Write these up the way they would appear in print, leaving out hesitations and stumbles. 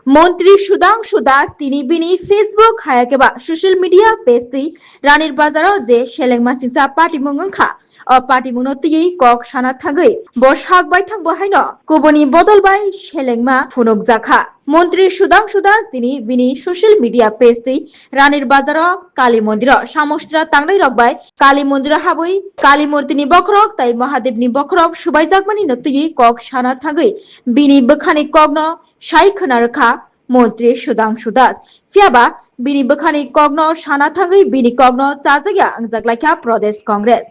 মন্ত্রী সুধাংশু দাস তিনি বিনি ফেসবুক হায়াকেবা সোশ্যাল মিডিয়া পেজটি রানীর বাজারাव যে সেলেংमा सिसा पार्टीमुं ओंखा o पार्टीमुंनो tiyei kok sana thagoi bo sakbai thangbo haino kuboni bodolbai সেলেংमा phunukjakha মন্ত্রী সুধাংশু দাস তিনি বিনি সোশ্যাল মিডিয়া পেজটি রানীর বাজারাव কালী মন্দির সামস্ত্রা তাংলাই রকবাই কালী মন্দির হাবই কালী মূর্তিনি বখরক তাই মহাদেবনি বখরক সুবাইjakmani no tiyei kok sana thagoi bini bokhani kokno সাইখনা রখা মন্ত্রী সুধাংশু দাস ফিয়াবা বিনি বখানি কগ্ন সানা থাঙ্গই বিনি কগ্ন চাজাগিয়া আংজাগলাইখা প্রদেশ কংগ্রেস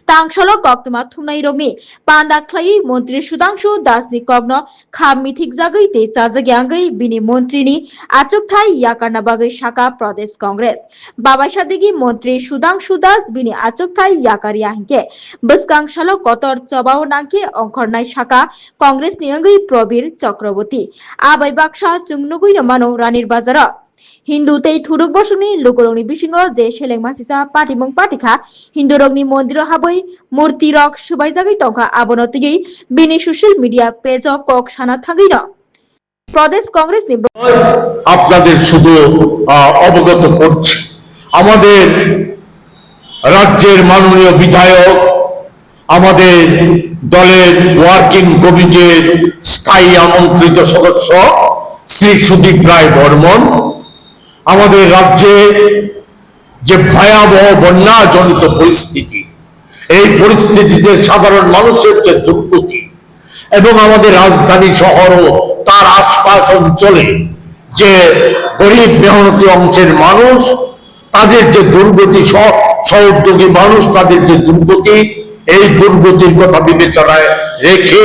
তাংসল কক্তমা থুমনাই রমি পান্ডা খ্লাই মন্ত্রী সুধাংশু দাসনি কগ্ন খাম মিথিক জাগই তে চাজাগিয়া আঙ্গই বিনি মন্ত্রীনি আচুকথাই ইয়াকারনা বাগৈ শাখা প্রদেশ কংগ্রেস বাবাইসাদিগি মন্ত্রী সুধাংশু দাস বিনি আচুকথাই ইয়াকারিয়া হিংকে বসকাংশাল কতর চবাও নাংকে অংখরনাই শাখা কংগ্রেস নি আঙ্গই প্রবীর চক্রবর্তী আবাই বাক্সা চুংনুগুই মানো রানীর বাজারা হিন্দু তেই থুরুক বসুনি লুকরংনি বিসিঙ্গ যে সেলেংमा सिसा पार्टीमुं पार्टीखा हिंदू रंगनि मन्दिर हाबै मूर्ति रक सुबाय जागै तंखा आबनतियै बिनि सोशल मिडिया पेज कक साना थागैन प्रदेश कांग्रेस नि আপনাদের শুধু অবগত করছি আমাদের রাজ্যের মাননীয় বিধায়ক আমাদের দলের ওয়ার্কিং কমিটির স্থায়ী আমন্ত্রিত সদস্য শ্রী সুদীপ রায় বর্মন আমাদের রাজ্যে যে ভয়াবহ বন্যাজনিত পরিস্থিতি এই পরিস্থিতিতে সাধারণ মানুষের যে দুর্গতি এবং আমাদের রাজধানী শহর ও তার আশপাশ অঞ্চলে যে গরিব মেহনতি অংশের মানুষ তাদের যে দুর্গতি সহযোগী মানুষ তাদের যে দুর্গতি এই দুর্গতির কথা বিবেচনায় রেখে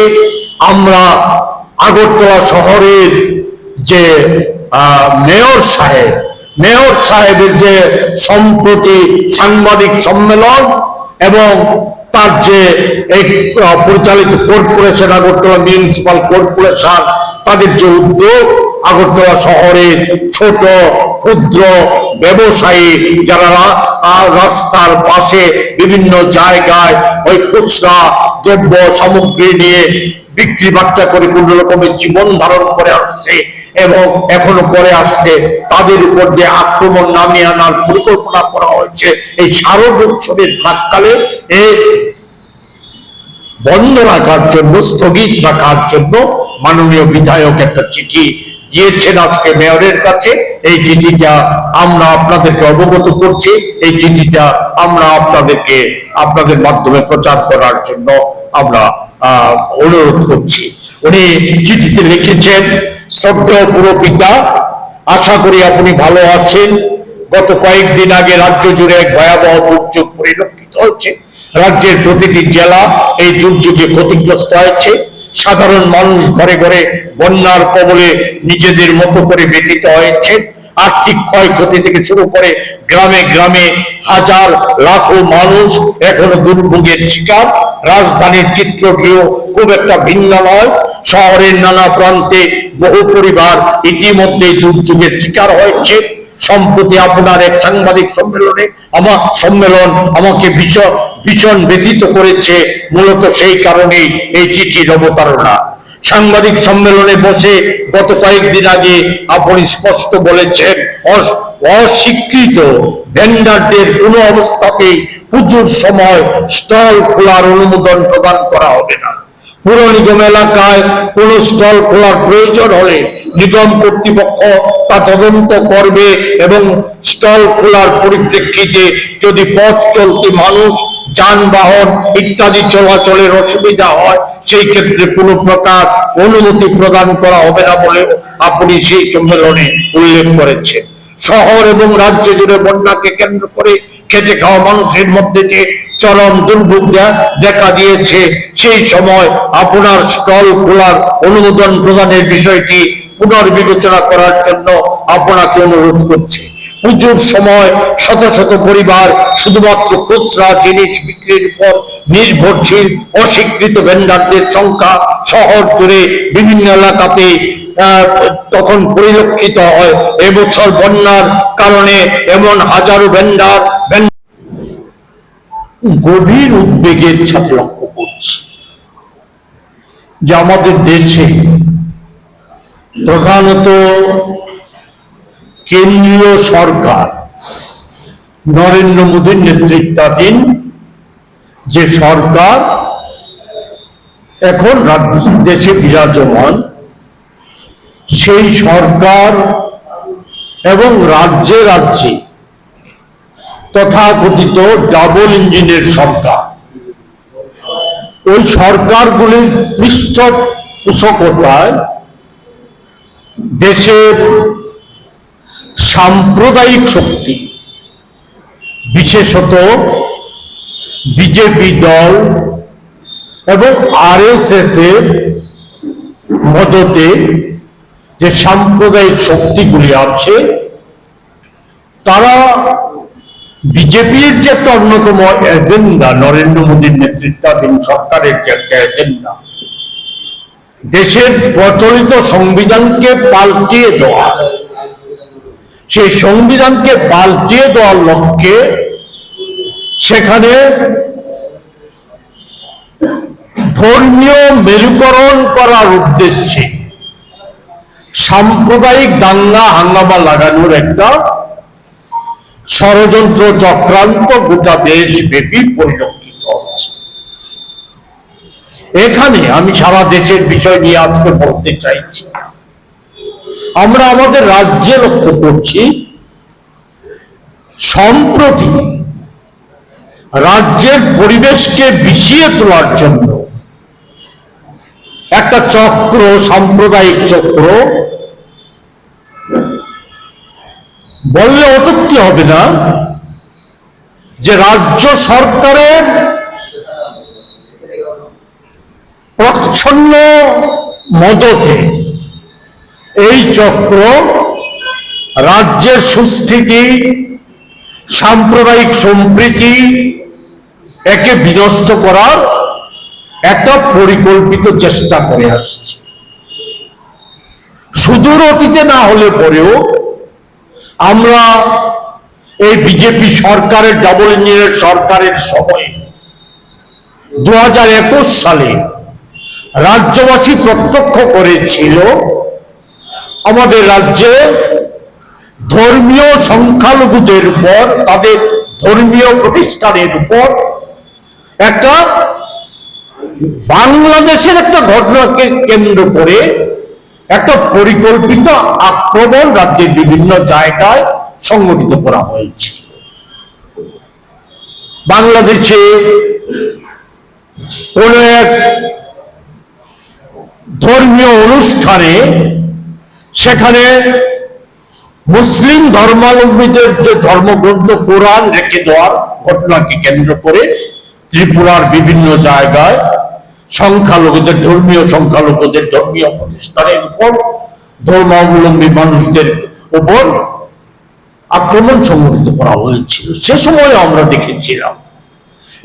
আমরা আগরতলা শহরের যে মেয়র সাহেবের যে সম্প্রতি সাংবাদিক সম্মেলন এবং তার যে এই পরিচালিত কর্পোরেশন আগরতলা মিউনিসিপাল কর্পোরেশন তাদের যে উদ্যোগ আগরতলা শহরের ছোট ক্ষুদ্র ব্যবসায়ী যারা রাস্তার পাশে বিভিন্ন জায়গায় ওই খুচরা দ্রব্য সামগ্রী নিয়ে বিক্রি বাট্টা করে কোন রকমের জীবন ধারণ করে আসছে এবং এখনো করে আসছে তাদের উপর যে আক্রমণ নামিয়ে আনার পরিকল্পনা করা হয়েছে এই শারদ উৎসবের প্রাক্কালে এই বন্ধ রাখার জন্য স্থগিত রাখার জন্য মাননীয় বিধায়ক একটা চিঠি দিয়েছেন আজকে মেয়রের কাছে এই চিঠিটা আমরা আপনাদেরকে অবগত করছি এই চিঠিটা আমরা আপনাদের মাধ্যমে প্রচার করার জন্য আমরা অনুরোধ করছি উনি চিঠিতে লিখেছেন শ্রদ্ধেয় পুরপিতা আশা করি আপনি ভালো আছেন গত কয়েকদিন আগে রাজ্য জুড়ে এক ভয়াবহ দুর্যোগ পরিলক্ষিত হয়েছে রাজ্যের প্রতিটি জেলা এই দুর্যোগে ক্ষতিগ্রস্ত হয়েছে সাধারণ মানুষ ঘরে ঘরে বন্যার কবলে নিজেদের মতো করে ব্যথিত হয়েছে আর্থিক ক্ষয়ক্ষতি থেকে শুরু করে গ্রামে গ্রামে হাজার লাখো মানুষ এখনো দুর্ভোগের শিকার রাজধানীর চিত্রটিও খুব একটা ভিন্ন নয় শহরের নানা প্রান্তে বহু পরিবার ইতিমধ্যে দুর্যোগের শিকার হয়েছে সম্প্রতি আপনার এক সাংবাদিক সম্মেলন আমাকে ভীষণ ব্যথিত করেছে মূলত সেই কারণেই এই চিঠির অবতারণা সাংবাদিক সম্মেলনে বসে গত কয়েকদিন আগে আপনি স্পষ্ট বলেছেন অস্বীকৃত ভেন্ডারদের কোনো অবস্থাতেই পুজোর সময় স্টল খোলার অনুমোদন প্রদান করা হবে না পুর নিগম এলাকায় কোন স্টল খোলার প্রয়োজন হলে নিগম কর্তৃপক্ষ তা তদন্ত করবে এবং স্টল খোলার পরিপ্রেক্ষিতে যদি পথ চলতি মানুষ যানবাহন ইত্যাদি চলাচলের অসুবিধা হয় সেই ক্ষেত্রে কোনো প্রকার অনুমতি প্রদান করা হবে না বলে আপনি সেই সম্মেলনে উল্লেখ করেছেন শহর এবং রাজ্য জুড়ে বন্যাকে কেন্দ্র করে খেটে খাওয়া মানুষের মধ্যে যে চরম দুর্ভোগ দেখা দিয়েছে সেই সময় আপনার স্টল খোলার অনুমোদন প্রদানের বিষয়টি পুনর্বিবেচনা করার জন্য আপনাকে অনুরোধ করছি পুজোর সময় শত শত পরিবার শুধুমাত্র খুচরা জিনিস বিক্রির উপর নির্ভরশীল অস্বীকৃত ভেন্ডারদের সংখ্যা শহর জুড়ে বিভিন্ন এলাকাতে তখন পরিলক্ষিত হয় এবছর বন্যার কারণে এমন হাজারো ভেন্ডার গভীর উদ্বেগের সাথে লক্ষ্য করছি যে আমাদের দেশে প্রধানত কেন্দ্রীয় সরকার নরেন্দ্র মোদীর নেতৃত্বাধীন যে সরকার এখন দেশে বিরাজমান, সেই সরকার এবং রাজ্যে রাজ্যে তথাকথিত ডাবল ইঞ্জিনের সরকার, ওই সরকারগুলির পৃষ্ঠপোষকতায় দেশের সাম্প্রদায়িক শক্তি, বিশেষত বিজেপি দল এবং আরএসএস এর মদতে যে সাম্প্রদায়িক শক্তিগুলি আছে, তারা বিজেপির যে একটা অন্যতম এজেন্ডা, নরেন্দ্র মোদীর নেতৃত্বাধীন সরকারের যে একটা এজেন্ডা, দেশের প্রচলিত সংবিধানকে পাল্টিয়ে দেওয়া, সেই সংবিধানকে পাল্টিয়ে দেওয়ার লক্ষ্যে সেখানে ধর্মীয় মেরুকরণ করার উদ্দেশ্যে সাম্প্রদায়িক দাঙ্গা হাঙ্গামা লাগানোর একটা ষড়যন্ত্র চক্রান্ত গোটা দেশব্যাপী পরিলক্ষিত হচ্ছে। এখানে আমি সারা দেশের বিষয় নিয়ে আজকে বলতে চাইছি। আমরা আমাদের রাজ্যে লক্ষ্য করছি, সম্প্রতি রাজ্যের পরিবেশকে বিষিয়ে তোলার জন্য একটা চক্র, সাম্প্রদায়িক চক্র, বললে অত্যুক্তি হবে না যে রাজ্য সরকারের প্রচ্ছন্ন মদতে এই চক্র রাজ্যের সুস্থিতি, সাম্প্রদায়িক সম্প্রীতি একে বিনষ্ট করার একটা পরিকল্পিত চেষ্টা করে আসছে। সুদূর অতীতে না হলে পরেও আমরা এই বিজেপি সরকারের, ডাবল ইঞ্জিনের সরকারের সময়ে 2021 সালে রাজ্যবাসী প্রত্যক্ষ করেছিল আমাদের রাজ্যে ধর্মীয় সংখ্যালঘুদের উপর, তাদের ধর্মীয় প্রতিষ্ঠানের উপর একটা বাংলাদেশের একটা ঘটনাকে কেন্দ্র করে একটা পরিকল্পিত আক্রমণ রাজ্যের বিভিন্ন জায়গায় সংগঠিত করা হয়েছে। বাংলাদেশে কোন এক ধর্মীয় অনুষ্ঠানে সেখানে মুসলিম ধর্মাবলম্বীদের যে ধর্মগ্রন্থ কোরআন রেখে দেওয়ার ঘটনাকে কেন্দ্র করে ত্রিপুরার বিভিন্ন জায়গায় সংখ্যালঘুদের, ধর্মীয় সংখ্যালঘুদের ধর্মীয় প্রতিষ্ঠানের উপর, ধর্মাবলম্বী মানুষদের উপর আক্রমণ সংঘটিত করা হয়েছিল। সে সময় আমরা দেখেছিলাম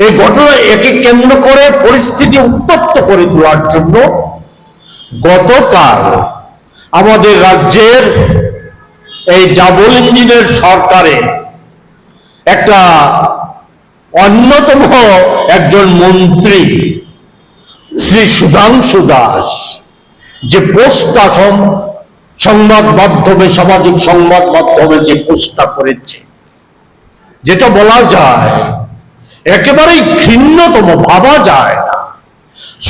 এই ঘটনা একে কেন্দ্র করে পরিস্থিতি উত্তপ্ত করে তোলার জন্য গতকাল আমাদের রাজ্যের এই ডাবল ইঞ্জিনের সরকারে একটা অন্যতম একজন মন্ত্রী শ্রী সুধাংশু দাস যে পোস্টটা সংবাদ মাধ্যমে, সামাজিক সংবাদ মাধ্যমে যে পোস্টটা করেছে, যেটা বলা যায় একেবারেই ঘৃণ্যতম, ভাবা যায় না।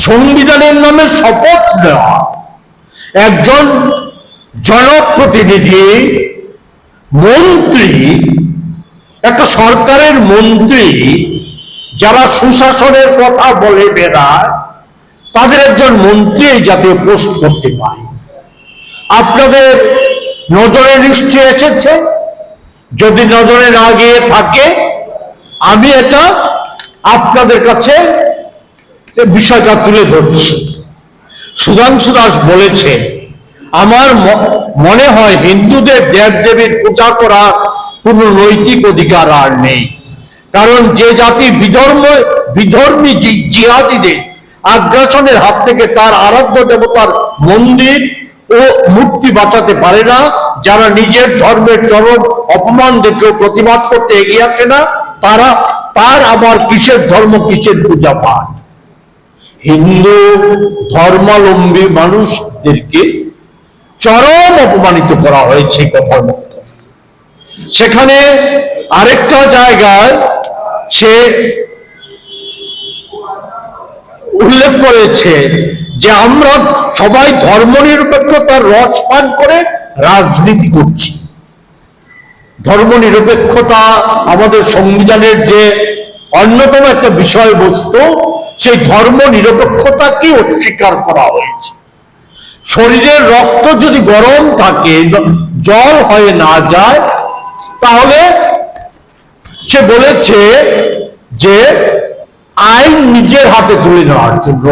সংবিধানের নামে শপথ নেওয়া একজন জনপ্রতিনিধি, মন্ত্রী, একটা সরকারের মন্ত্রী যারা সুশাসনের কথা বলে বেড়ায়, তাদের একজন মন্ত্রী এই জাতীয় পোস্ট করতে পারে। আপনাদের নজরে নিশ্চয় এসেছে, যদি নজরে না গিয়ে থাকে আমি এটা আপনাদের কাছে বিষয়টা তুলে ধরছি। সুধাংশু দাস বলেছে, আমার মনে হয় হিন্দুদের দেব দেবীর পূজা করা কোনো নৈতিক অধিকার আর নেই, কারণ যে জাতি বিধর্মী জিহাদিদের আগ্রাসনের হাত থেকে তার আরাধ্য দেবতার মন্দির ও মূর্তি বাঁচাতে পারে না, যারা নিজের ধর্মের চরম অপমান দেখেও প্রতিবাদ করতে এগিয়ে আসে না, তার আবার কিসের ধর্ম, কিসের পূজা পাঠ। হিন্দু ধর্মাবলম্বী মানুষদেরকে চরম অপমানিত করা হয়েছে কথার মতো। সেখানে আরেকটা জায়গায় সে উল্লেখ করেছে যে আমরা সবাই ধর্মনিরপেক্ষতার রস পান করে রাজনীতি করছি। ধর্মনিরপেক্ষতা আমাদের সংবিধানের যে অন্যতম একটা বিষয়বস্তু, সেই ধর্মনিরপেক্ষতাকে অস্বীকার করা হয়েছে। শরীরের রক্ত যদি গরম থাকে, জল হয়ে না যায়, তাহলে সে বলেছে যে আইন নিজের হাতে তুলে নেওয়ার জন্য,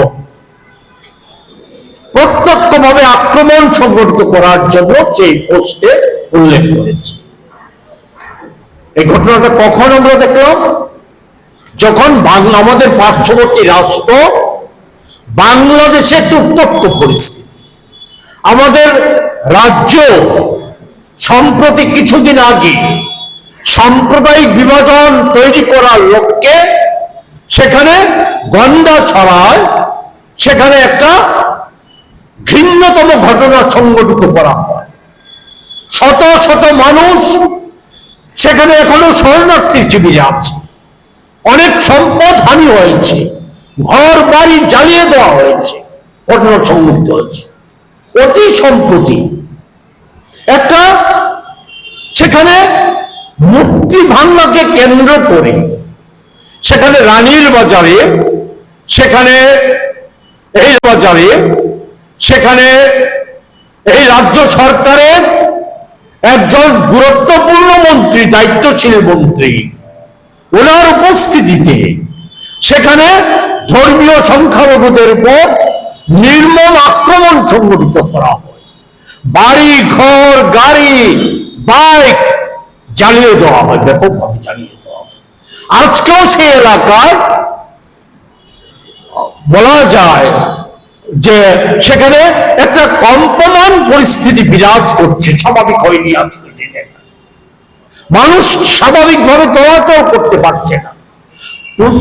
প্রত্যক্ষভাবে আক্রমণ সংগঠিত করার জন্য সেই পোস্টে উল্লেখ করেছে। এই ঘটনাটা কখন আমরা দেখলাম? যখন আমাদের পার্শ্ববর্তী রাষ্ট্র বাংলাদেশে একটি উত্তপ্ত পরিস্থিতি। আমাদের রাজ্য সম্প্রতি কিছুদিন আগে সাম্প্রদায়িক বিভাজন তৈরি করার লক্ষ্যে সেখানে গন্ডা ছড়ায়, সেখানে একটা ঘৃণ্যতম ঘটনা সংঘটিত করা হয়। শত শত মানুষ সেখানে এখনো শরণার্থী শিবিরে আছে, অনেক সম্পদ হানি হয়েছে, ঘর বাড়ি জ্বালিয়ে দেওয়া হয়েছে, ঘটনা সংঘটিত হয়েছে। অতি সম্প্রতি একটা সেখানে মূর্তি ভাঙাকে কেন্দ্র করে সেখানে রানীর বাজারে, সেখানে এই বাজারে, সেখানে এই রাজ্য সরকারের একজন গুরুত্বপূর্ণ মন্ত্রী, দায়িত্বশীল মন্ত্রী, ওনার উপস্থিতিতে সেখানে ধর্মীয় সংখ্যালঘুদের উপর নির্মম আক্রমণ সংঘটিত করা হয়। বাড়ি ঘর গাড়ি বাইক জ্বালিয়ে দেওয়া হয়, ব্যাপকভাবে জ্বালিয়ে দেওয়া হয়। আজকেও সেই এলাকায় বলা যায় যে সেখানে একটা কম্পমান পরিস্থিতি বিরাজ করছে, স্বাভাবিক হয়নি আজকে। মানুষ স্বাভাবিকভাবে চলাচল করতে পারছে না,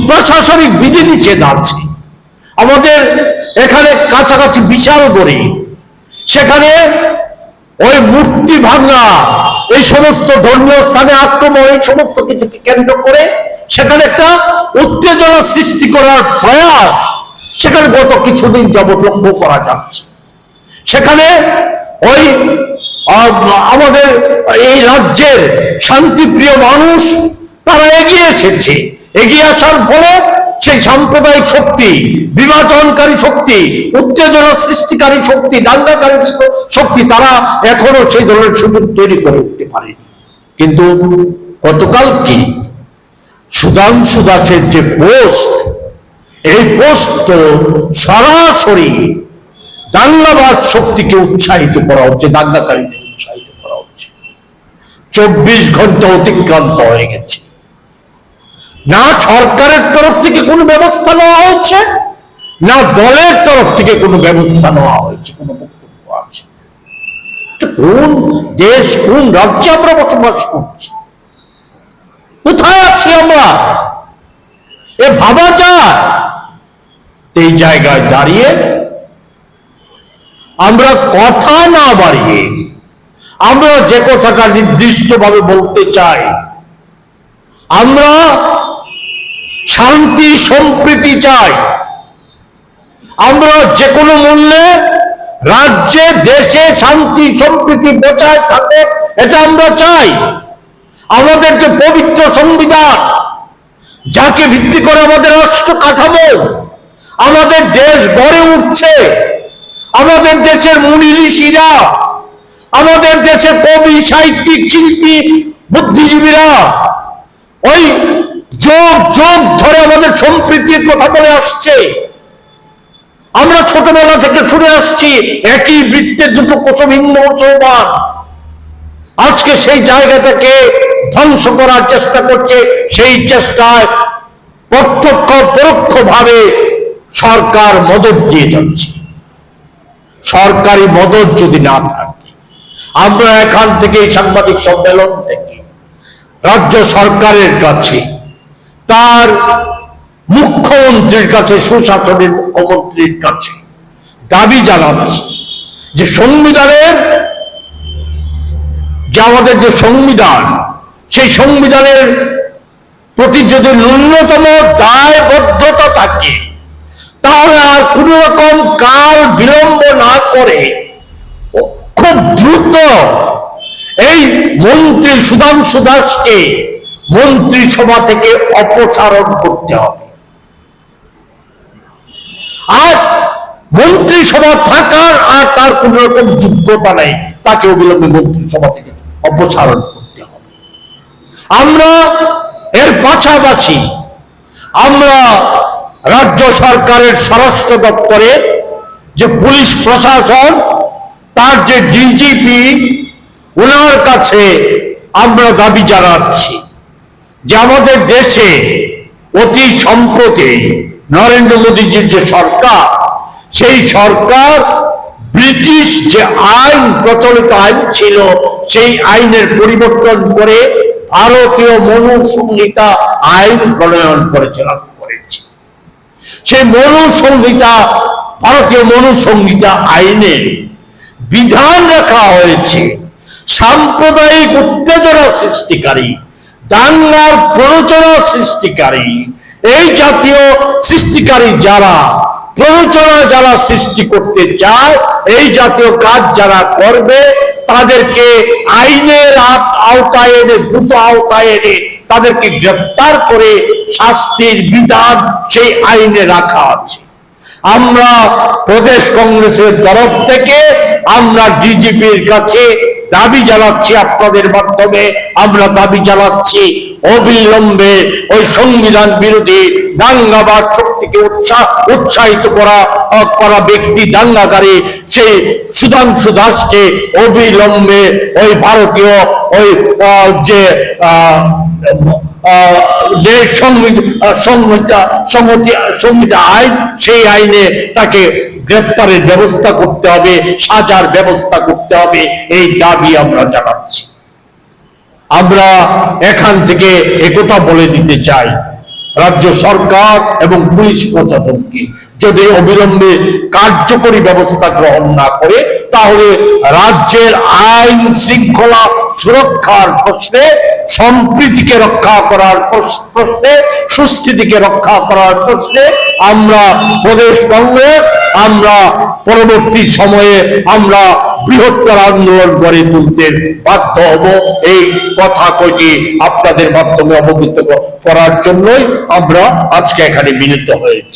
প্রশাসনিক বিধিনিষেধ আছে। আমাদের এখানে কাছাকাছি বিশাল গড়ি, সেখানে ওই মূর্তি ভাঙা, এই সমস্ত ধর্মীয় স্থানে আক্রমণ, এই সমস্ত কিছুকে কেন্দ্র করে সেখানে একটা উত্তেজনা সৃষ্টি করার প্রয়াস সেখানে গত কিছুদিন যাবৎ লক্ষ্য করা যাচ্ছে। সেখানে ওই আমাদের এই রাজ্যের শান্তিপ্রিয় মানুষ তারা এগিয়ে এসেছে। এগিয়ে আসার ফলে সেই সাম্প্রদায়িক শক্তি, বিভাজনকারী শক্তি, উত্তেজনা সৃষ্টিকারী শক্তি, দাঙ্গাকারী শক্তি, তারা এখনো সেই ধরনের সুযোগ তৈরি করে উঠতে পারেনি। কিন্তু গতকাল কি সুধাংশু দাসের যে পোস্ট, এই পোস্ট তো সরাসরি দাঙ্গাবাদ শক্তিকে উৎসাহিত করা হচ্ছে, দাঙ্গাকারীদের উৎসাহিত করা হচ্ছে। 24 ঘন্টা অতিক্রান্ত হয়ে গেছে, না সরকারের তরফ থেকে কোনো ব্যবস্থা নেওয়া হয়েছে, না দলের তরফ থেকে কোনো ব্যবস্থা নেওয়া হয়েছে, কোনো বক্তব্য আছে। কোন দেশ, কোন রাজ্যে আমরা বসবাস করছি? কোথায় আছি আমরা? এ ভাবা যায়? এই জায়গায় দাঁড়িয়ে আমরা কথা না বাড়িয়ে আমরা যে কথাটা নির্দিষ্টভাবে বলতে চাই, আমরা শান্তি সম্প্রীতি চাই। আমরা যে কোনো মূল্যে রাজ্যে দেশে শান্তি সম্প্রীতি বজায় থাকে, এটা আমরা চাই। আমাদের যে পবিত্র সংবিধান, যাকে ভিত্তি করে আমাদের রাষ্ট্র কাঠামো, আমাদের দেশ গড়ে উঠছে, আমাদের দেশের মুনি ঋষিরা, আমাদের দেশের কবি সাহিত্যিক শিল্পী বুদ্ধিজীবীরা ওই যুগ যুগ ধরে আমাদের সম্প্রীতির কথা বলে আসছে। আমরা ছোটবেলা থেকে শুনে আসছি একই বৃত্তে দুটো কোষম হিন্দু মুসলমান। আজকে সেই জায়গাটাকে ধ্বংস করার চেষ্টা করছে। সেই চেষ্টায় প্রত্যক্ষ পরোক্ষভাবে সরকার মদত দিয়ে যাচ্ছে। সরকারি মদত যদি না থাকে, আমরা এখান থেকে সাংবাদিক সম্মেলন থেকে রাজ্য সরকারের কাছে, তার মুখ্যমন্ত্রীর কাছে, সুশাসনের মুখ্যমন্ত্রীর কাছে দাবি জানাচ্ছি যে সংবিধানের যে আমাদের যে সংবিধান, সেই সংবিধানের প্রতি যদি ন্যূনতম দায়বদ্ধতা থাকে, তাহলে আর কোন রকম কাল বিলম্ব না করে খুব দ্রুত এই মন্ত্রী সুধাংশু দাসকে মন্ত্রিসভা থেকে অপসারণ করতে হবে। আর মন্ত্রিসভা থাকার আর তার কোন রকম যোগ্যতা নেই, তাকে অবিলম্বে মন্ত্রিসভা থেকে অপসারণ করতে হবে। আমরা এর পাশাপাশি আমরা রাজ্য সরকারের স্বরাষ্ট্র দপ্তরে যে পুলিশ প্রশাসন, তার যে ডিজিপি, ওনার কাছে আমরা দাবি জানাচ্ছি যে আমাদের দেশে অতি সম্প্রতি নরেন্দ্র মোদীজির যে সরকার, সেই সরকার ব্রিটিশ যে আইন, প্রচলিত আইন ছিল, সেই আইনের পরিবর্তন করে ভারতীয় মনুসংহিতা আইন প্রণয়ন করেছে। সেই মনুসংহিতা, ভারতীয় মনুসংহিতা আইনে বিধান রাখা হয়েছে সাম্প্রদায়িক উত্তেজনা সৃষ্টিকারী, দাঙ্গার প্ররোচনা সৃষ্টিকারী, এই জাতীয় সৃষ্টিকারী যারা, প্ররোচনা যারা সৃষ্টি করতে চায়, এই জাতীয় কাজ যারা করবে, তাদেরকে আইনের আওতায় এনে, দ্রুত আওতায় এনে তাদেরকে গ্রেফতার করে শাস্তির বিধান সেই আইনে রাখা আছে। আমরা প্রদেশ কংগ্রেসের তরফ থেকে আমরা ডিজিপির কাছে দাবি জানাচ্ছি, আপনাদের মাধ্যমে আমরা দাবি জানাচ্ছি অবিলম্বে ওই সংবিধান বিরোধী দাঙ্গাবাজ শক্তিকে উৎসাহিত করা ব্যক্তি, দাঙ্গাকারী সেই সুধাংশু দাসকে অবিলম্বে ওই ভারতীয় ওই যে সংহিতা আইন, সেই আইনে তাকে গ্রেফতারের ব্যবস্থা করতে হবে, সাজার ব্যবস্থা করতে হবে, এই দাবি আমরা জানাচ্ছি। আমরা এখান থেকে একথা বলে দিতে চাই রাজ্য সরকার এবং পুলিশ প্রশাসনকে, যদি অবিলম্বে কার্যকরী ব্যবস্থা গ্রহণ না করে, তাহলে রাজ্যের আইন শৃঙ্খলা সুরক্ষার প্রশ্নে, সম্প্রীতিকে রক্ষা করার প্রশ্নে, সুস্থিতিকে রক্ষা করার প্রশ্নে আমরা প্রদেশ কংগ্রেস, আমরা পরবর্তী সময়ে আমরা বৃহত্তর আন্দোলন গড়ে তুলতে বাধ্য হব। এই কথা কটি আপনাদের মাধ্যমে অবগত করার জন্যই আমরা আজকে এখানে মিলিত হয়েছি।